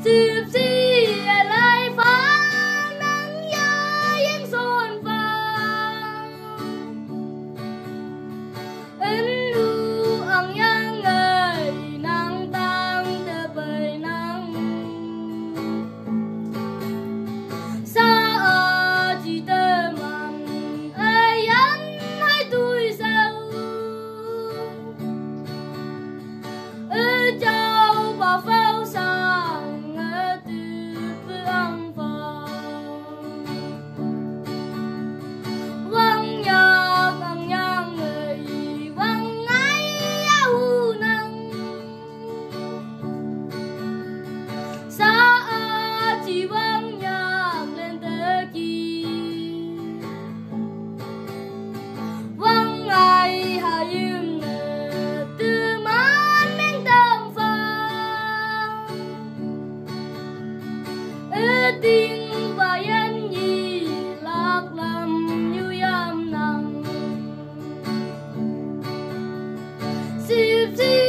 Dịp gì lại phá nắng giá yên xuân vàng in lu ang yang ngày nắng tăng từ bầy nắng xa ở chỉ tơ màn ai ăn hai tuổi giàu ở châu bà phao sang ở từ phương vào vang nhạc ang yang người vang ai u nắng xa chỉ vang nhạc lên tới kỳ vang ai hà im từ màn men tâm vang tiếng và yên nhi lạc lầm như yam nặng dịp gì